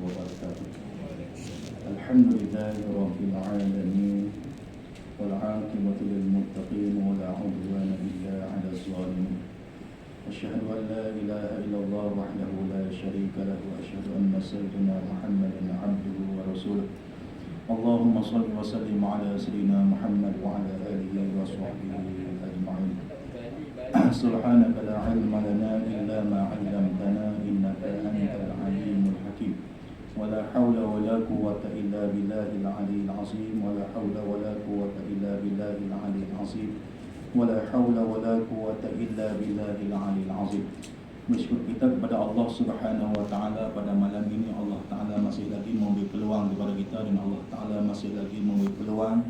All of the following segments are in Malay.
وبركاته. الحمد لله رب العالمين والعاقبة للمتقين ولا عدوان إلا على الظالمين. أشهد أن لا إله إلا الله وحده لا شريك له وأشهد أن سيدنا محمدا عبده ورسوله. اللهم صل وسلم على سيدنا محمد وعلى آله وصحبه أجمعين. سبحانك لا علم لنا إلا ما علمتنا إنك أنت العليم الحكيم. ولا حول ولا قوة إلا بالله العلي العظيم. ولا حول ولا قوة إلا بالله العلي العظيم. ولا حول ولا قوة إلا بالله العلي العظيم. Bersyukur kita kepada Allah Subhanahu wa taala pada malam ini. Allah taala masih lagi memberi peluang kepada kita, dan Allah taala masih lagi memberi peluang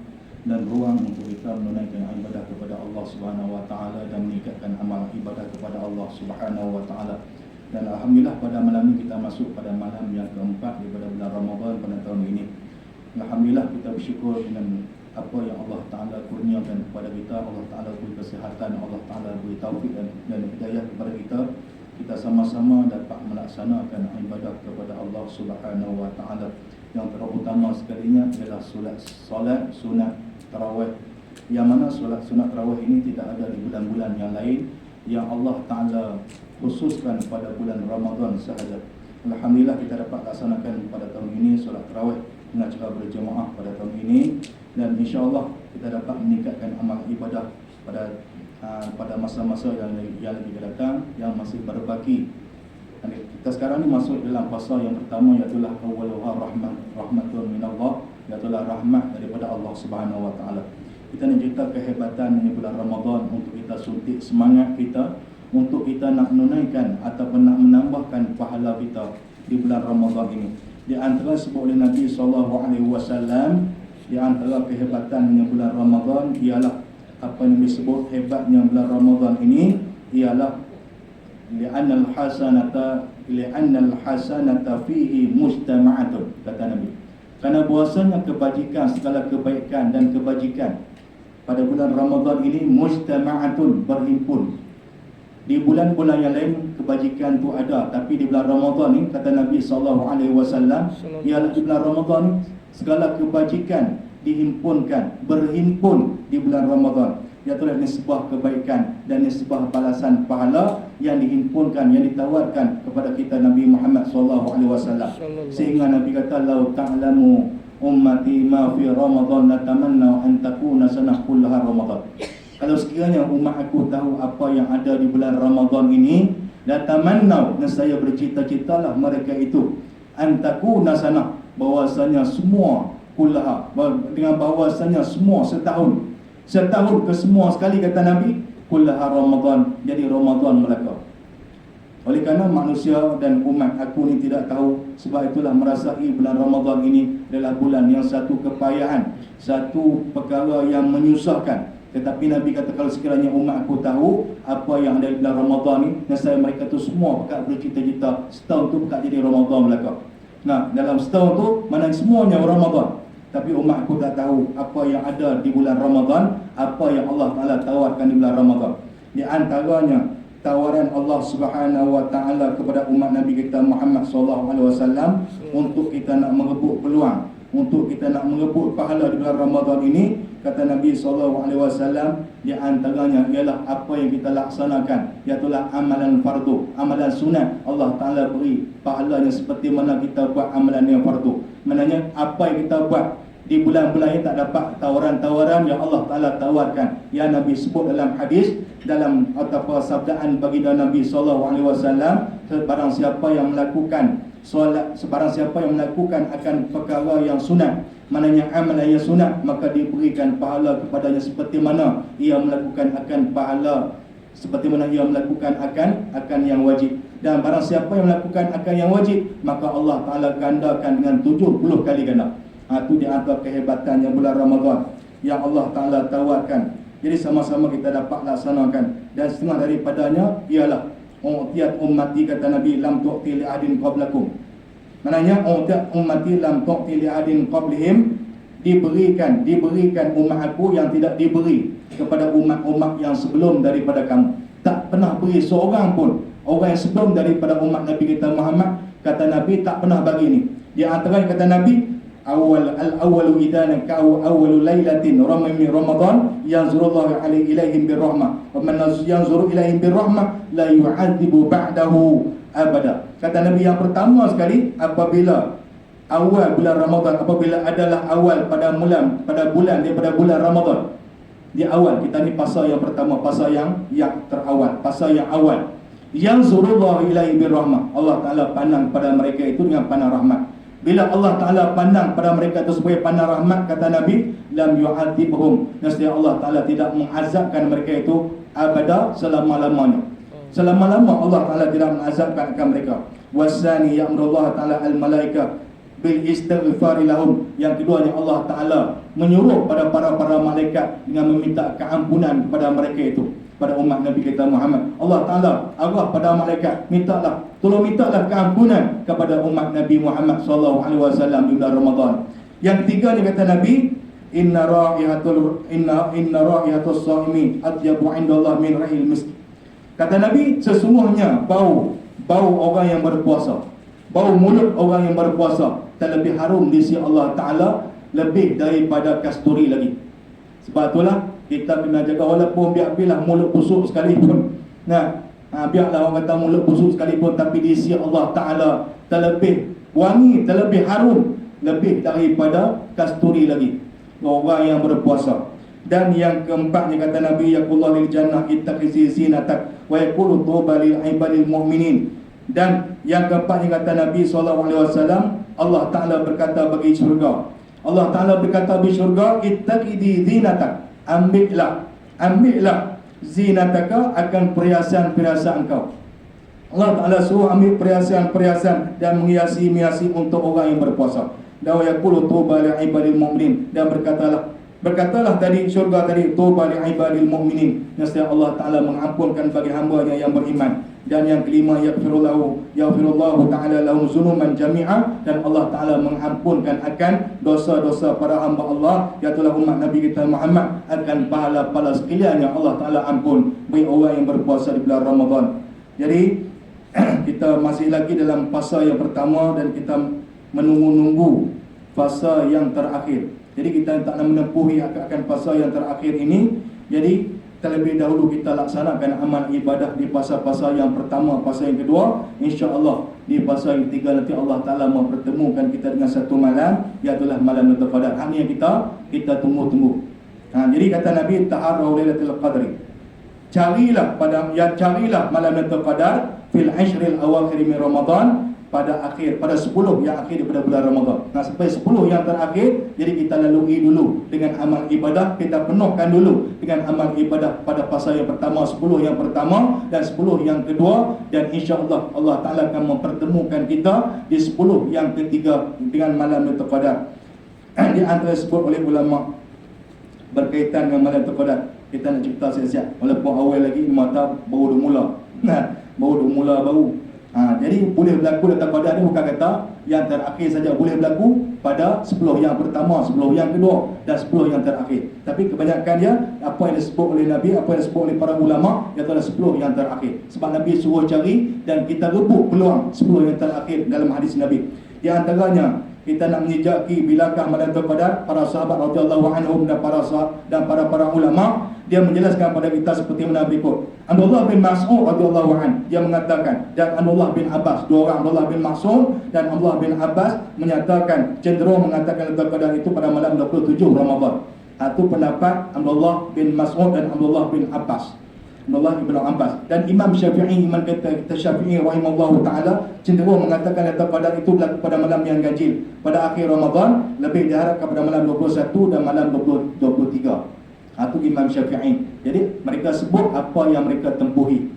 dan ruang untuk kita menunaikan ibadah kepada Allah Subhanahu wa taala dan meningkatkan amal ibadah kepada Allah Subhanahu wa taala. Dan alhamdulillah pada malam ini kita masuk pada malam yang keempat daripada bulan Ramadan pada tahun ini. Alhamdulillah kita bersyukur dengan apa yang Allah Ta'ala kurniakan kepada kita. Allah Ta'ala beri kesihatan, Allah Ta'ala beri taufik dan hidayah kepada kita. Kita sama-sama dapat melaksanakan ibadah kepada Allah Subhanahu wa taala. Yang terutama sekalinya adalah solat sunat tarawih. Yang mana solat sunat tarawih ini tidak ada di bulan-bulan yang lain, yang Allah Ta'ala khususkan pada bulan Ramadan sahaja. Alhamdulillah kita dapat laksanakan pada tahun ini solat tarawih dengan cara berjemaah pada tahun ini, dan insya-Allah kita dapat meningkatkan amal ibadah pada masa-masa yang lagi datang, yang masih berbaki. Kita sekarang ni masuk dalam fasa yang pertama, iaitu awwaluha rahmatun minallah, iaitu rahmat daripada Allah Subhanahu wa taala. Kita nak cerita kehebatan ini bulan Ramadan untuk kita suntik semangat kita untuk kita nak menunaikan ataupun nak menambahkan pahala kita di bulan Ramadan ini. Di antara sebut oleh Nabi SAW, di antara kehebatannya bulan Ramadan ialah apa yang disebut hebatnya bulan Ramadan ini ialah li'annal hasanata fihi mustama'atun, kata Nabi. Kerana bahwasanya kebajikan, segala kebaikan dan kebajikan pada bulan Ramadan ini mustama'atun, berhimpun. Di bulan-bulan yang lain kebajikan tu ada, tapi di bulan Ramadan ni kata Nabi SAW, ialah di bulan Ramadan ni segala kebajikan dihimpunkan, berhimpun di bulan Ramadan. Iaitu ini sebuah kebaikan dan ini sebuah balasan pahala yang dihimpunkan, yang ditawarkan kepada kita Nabi Muhammad SAW. Sehingga Nabi kata, "Lau ta'lamu ummati ma fi Ramadan latamanna an takuna sanah kullaha Ramadan." Kalau sekiranya umat aku tahu apa yang ada di bulan Ramadan ini, latamanna, nescaya bercita-citalah mereka itu, an takuna sanah, bahwasanya semua kullaha, dengan bahwasanya semua setahun ke semua sekali, kata Nabi, kullaha Ramadan, jadi Ramadan mereka. Oleh kerana manusia dan umat aku ni tidak tahu, sebab itulah merasai bulan Ramadan ini adalah bulan yang satu kepayahan, satu perkara yang menyusahkan. Tetapi Nabi kata, kalau sekiranya umat aku tahu apa yang ada di bulan Ramadan ni, nescaya mereka tu semua pekat bercita-cita setahun tu pekat jadi Ramadan mereka. Nah, dalam setahun tu mana semuanya Ramadan. Tapi umat aku tak tahu apa yang ada di bulan Ramadan, apa yang Allah Ta'ala tawarkan di bulan Ramadan. Di antaranya tawaran Allah Subhanahu wa taala kepada umat Nabi kita Muhammad SAW untuk kita nak merebut peluang, untuk kita nak merebut pahala di bulan Ramadan ini. Kata Nabi SAW, di antaranya ialah apa yang kita laksanakan, iaitulah amalan fardu, amalan sunat. Allah Ta'ala beri pahalanya seperti mana kita buat amalan yang fardu. Maknanya apa yang kita buat di bulan-bulan ini tak dapat tawaran-tawaran yang Allah Ta'ala tawarkan, yang Nabi sebut dalam hadis, dalam ataupun sabdaan baginda Nabi SAW, sebarang siapa yang melakukan solat, sebarang siapa yang melakukan akan perkara yang sunat, maknanya amalan yang sunat, maka diberikan pahala kepadanya seperti mana ia melakukan akan pahala, seperti mana ia melakukan akan yang wajib. Dan barang siapa yang melakukan akan yang wajib, maka Allah Ta'ala gandakan dengan 70 kali ganda. Itu di antara kehebatannya bulan Ramadan yang Allah Ta'ala tawarkan. Jadi sama-sama kita dapat laksanakan. Dan setengah daripadanya ialah u'tiyat ummati, kata Nabi, lam tu'ti li'adin qablakum. Maknanya u'tiyat ummati lam tu'ti li'adin qablihim, diberikan umat aku yang tidak diberi kepada umat-umat yang sebelum daripada kamu. Tak pernah beri seorang pun, orang yang sebelum daripada umat Nabi kita Muhammad, kata Nabi, tak pernah bagi ni. Di antaranya kata Nabi, al-awwalu idana awwalu lailatin min Ramadan yanzurullahu ilaihim birrahmah wa man yanzuru ilaihim birrahmah la yu'adzibu ba'dahu abada. Kata Nabi, yang pertama sekali apabila awal bulan Ramadan, apabila adalah awal pada bulan daripada bulan Ramadan, di awal kita ni pasal yang pertama, pasal yang terawal, pasal yang awal, yanzurullahu ilaihim birrahmah, Allah Taala pandang pada mereka itu dengan pandang rahmat. Bila Allah Ta'ala pandang pada mereka itu sebagai pandang rahmat, kata Nabi, lam yu'adzibhum, nescaya Allah Ta'ala tidak mengazabkan mereka itu abada, selama-lamanya. Selama-lama Allah Ta'ala tidak mengazabkan mereka. Wasani ya'murullah Ta'ala al-malaikah bil istighfari lahum. Yang keduanya, Allah Ta'ala menyuruh pada para malaikat dengan meminta keampunan kepada mereka itu, pada umat Nabi kita Muhammad. Allah Ta'ala arah pada malaikat, mintalah keampunan kepada umat Nabi Muhammad SAW di bulan Ramadan. Yang ketiga ni kata Nabi, inna ra'ihatus sha'imin atyabu 'indallah min ra'il misk. Kata Nabi, sesungguhnya bau orang yang berpuasa, bau mulut orang yang berpuasa terlebih harum di sisi Allah Ta'ala lebih daripada kasturi lagi. Sebab itulah kita kena jaga, walaupun biarlah mulut busuk sekalipun. Biarlah orang kata mulut busuk sekalipun, tapi di sisi Allah Ta'ala terlebih wangi, terlebih harum, lebih daripada kasturi lagi orang yang berpuasa. Dan yang keempatnya kata Nabi, yaqullahu lil jannah ittaqizi zinatak wa yaqulu tuba lil ibadil mu'minin. Dan yang keempatnya kata Nabi SAW, Allah Ta'ala berkata bagi syurga, Allah Ta'ala berkata bagi syurga, ittaqidi zinatak, ambillah zinataka akan perhiasan-perhiasan engkau. Allah Ta'ala suruh ambil perhiasan-perhiasan dan menghiasi untuk orang yang berpuasa. Dan yaqulu tuba li ibadil mu'minin, dan berkatalah tadi syurga tadi, tuba li ibadil mu'minin, nescaya Allah Ta'ala mengampunkan bagi hamba-Nya yang beriman. Dan yang kelima, yaghfirullahu ta'ala lahum zunuban jami'a, dan Allah Ta'ala mengampunkan akan dosa-dosa para hamba Allah, iaitu umat Nabi kita Muhammad, akan pahala-pahala sekalian yang Allah Ta'ala ampun bagi orang yang berpuasa di bulan Ramadan. Jadi kita masih lagi dalam fasa yang pertama dan kita menunggu fasa yang terakhir. Jadi kita tak nak menempuhi akan fasa yang terakhir ini. Jadi terlebih dahulu kita laksanakan amal ibadah di fasa-fasa yang pertama, fasa yang kedua. InsyaAllah di fasa yang ketiga nanti Allah Ta'ala mempertemukan kita dengan satu malam, iaitu malam Lailatul Qadar. Ini yang kita tunggu-tunggu. Jadi kata Nabi, taharrau Lailatul Qadri, carilah malam Lailatul Qadar fil ashril awakhir min Ramadan, pada 10 yang akhir daripada bulan Ramadan. Sampai 10 yang terakhir, jadi kita lalui dulu dengan amal ibadah, kita penuhkan dulu dengan amal ibadah pada fasa yang pertama, 10 yang pertama dan 10 yang kedua, dan insya-Allah Allah Ta'ala akan mempertemukan kita di 10 yang ketiga dengan malam Lailatul Qadar. Di antara sebut oleh ulama berkaitan dengan malam Lailatul Qadar, kita nak cerita siap-siap walaupun awal lagi, mata baru mula. Jadi boleh berlaku Lailatul Qadar ni bukan kata yang terakhir saja, boleh berlaku pada 10 yang pertama, 10 yang kedua dan 10 yang terakhir. Tapi kebanyakan dia apa yang disebut oleh Nabi, apa yang disebut oleh para ulama, iaitu 10 yang terakhir. Sebab Nabi suruh cari dan kita rebut peluang 10 yang terakhir dalam hadis Nabi. Di antaranya kita nak menjejaki bilakah malam Lailatul Qadar, para sahabat radhiyallahu anhum dan para ulama, dia menjelaskan pada kita seperti mana berikut. Abdullah bin Mas'ud radhiyallahu anhu, dia mengatakan, dan Abdullah bin Abbas, dua orang, Abdullah bin Mas'ud dan Abdullah bin Abbas, menyatakan, cenderung mengatakan Lailatul Qadar itu pada malam 27 Ramadan. Itu pendapat Abdullah bin Mas'ud dan Abdullah bin Abbas, Abdullah bin Abbas. Dan Imam Syafi'i, Imam kita Syafi'i rahimahullahu ta'ala, cenderung mengatakan Lailatul Qadar itu berlaku pada malam yang ganjil, pada akhir Ramadan, lebih diharapkan pada malam 21 dan malam 23. Itu Imam Syafi'i. Jadi mereka sebut apa yang mereka tempuhi,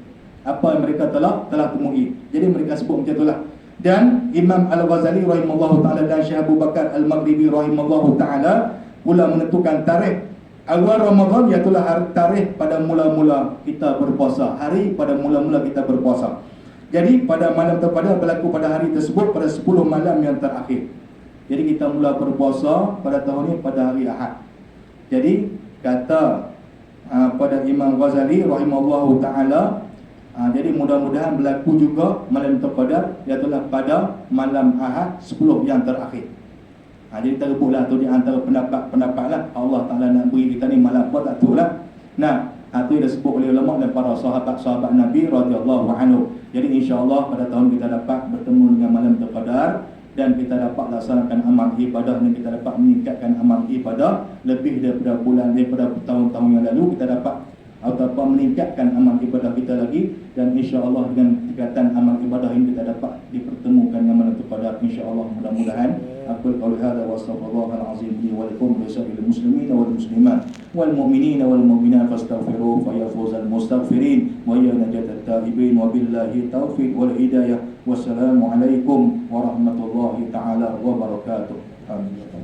apa yang mereka telah temui. Jadi mereka sebut macam itulah. Dan Imam Al-Ghazali rahimahullahu ta'ala dan Syekh Abu Bakar Al-Maghribi rahimahullahu ta'ala pula menentukan tarikh awal Ramadan, iaitu tarikh pada mula-mula kita berpuasa, hari pada mula-mula kita berpuasa. Jadi pada malam terpada berlaku pada hari tersebut, pada 10 malam yang terakhir. Jadi kita mula berpuasa pada tahun ini pada hari Ahad. Jadi kata pada Imam Ghazali rahimahullahu ta'ala, Jadi mudah-mudahan berlaku juga malam Qadar, iaitu pada malam Ahad 10 yang terakhir. Jadi terbulah tu di antara pendapat-pendapat lah. Allah Ta'ala nak beri kita ni malam apa tak tahu lah. Nah, itu yang disebut oleh ulama dan para sahabat-sahabat Nabi radhiyallahu anhu. Jadi insya-Allah pada tahun kita dapat bertemu dengan malam Qadar dan kita dapat laksanakan amal ibadah dan kita dapat meningkatkan amal ibadah lebih daripada bulan, daripada tahun-tahun yang lalu. Kita dapat ataupun meningkatkan amal ibadah kita lagi, dan insya-Allah dengan tingkatan amal ibadah ini kita dapat dipertemukan dengan malam Qadar insya-Allah. Mudah-mudahan aku qauli hadza wa astaghfirullahal azim li wa lakum wa lisa'il muslimin wal muslimat wal mu'minin wal mu'minat fastaghfiruhu fa yafuzal mustaghfirin wa ya najatat taibin wa billahi taufiq wal hidayah. Wassalamu alaikum warahmatullahi taala wabarakatuh. Amin.